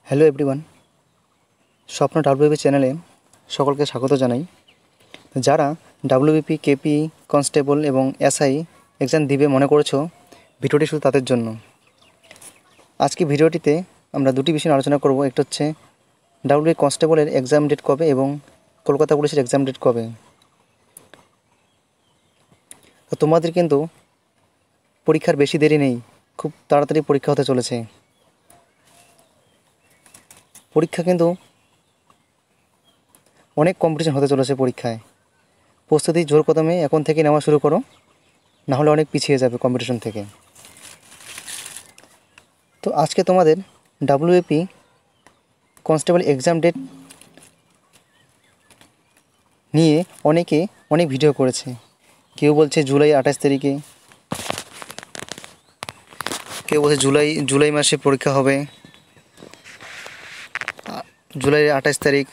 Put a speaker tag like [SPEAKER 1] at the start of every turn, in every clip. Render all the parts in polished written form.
[SPEAKER 1] Hello everyone, স্বপ্ন WBP চ্যানেলে সকলকে স্বাগত জানাই। যারা ডাব্লিউবিপি, কেপি, কনস্টেবল এবং এসআই এক্সাম দিবে মনে করেছো, ভিডিওটি শুধু তাদের জন্য। আজকে ভিডিওটিতে আমরা দুটি বিষয় আলোচনা করব। একটা হচ্ছে ডাব্লিউবিপি কনস্টেবলের এক্সাম ডেট কবে এবং কলকাতা পুলিশের এক্সাম ডেট কবে। তো তোমাদের কিন্তু পরীক্ষার বেশি দেরি নেই, খুব তাড়াতাড়ি পরীক্ষা হতে চলেছে। পরীক্ষা কিন্তু অনেক কম্পিটিশন হতে চলেছে পরীক্ষায়। প্রস্তুতি জোর কদমে এখন থেকে নেওয়া শুরু করো, না হলে অনেক পিছিয়ে যাবে কম্পিটিশন থেকে। তো আজকে তোমাদের ডাব্লিউবিপি কনস্টেবল এক্সাম ডেট নিয়ে অনেকে অনেক ভিডিও করেছে। কেউ বলছে জুলাই 28 তারিখে, কেউ বলছে জুলাই মাসে পরীক্ষা হবে, জুলাই 28 তারিখ,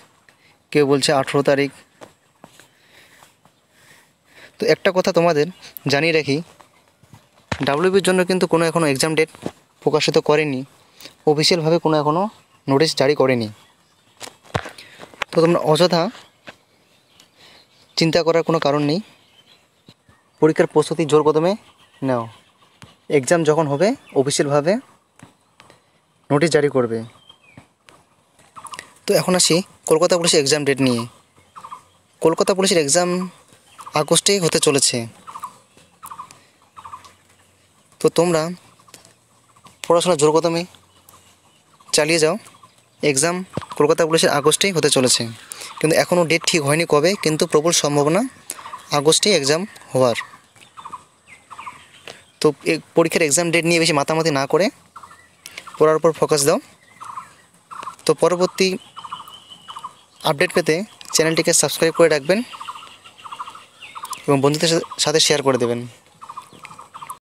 [SPEAKER 1] কেউ বলছে 18 তারিখ। তো একটা কথা তোমাদের জানিয়ে রাখি, ডাব্লিউবির জন্য কিন্তু কোনো এখনও এক্সাম ডেট প্রকাশিত করেনি, অফিসিয়ালভাবে কোনো এখনও নোটিশ জারি করেনি। তো তোমরা অযথা চিন্তা করার কোনো কারণ নেই, পরীক্ষার প্রস্তুতি জোর কদমে নাও। এক্সাম যখন হবে অফিসিয়ালভাবে নোটিশ জারি করবে। তো এখন আসি কলকাতা পুলিশের এক্সাম ডেট নিয়ে। কলকাতা পুলিশের এক্সাম আগস্টেই হতে চলেছে। তো তোমরা পড়াশোনা জোর কদমে চালিয়ে যাও। এক্সাম কলকাতা পুলিশের আগস্টেই হতে চলেছে, কিন্তু এখনও ডেট ঠিক হয়নি কবে, কিন্তু প্রবল সম্ভাবনা আগস্টেই এক্সাম হওয়ার। তো পরীক্ষার এক্সাম ডেট নিয়ে বেশি মাতামাতি না করে পড়ার উপর ফোকাস দাও। তো পরবর্তী আপডেট পেতে চ্যানেলটিকে সাবস্ক্রাইব করে রাখবেন এবং বন্ধুদের সাথে শেয়ার করে দেবেন।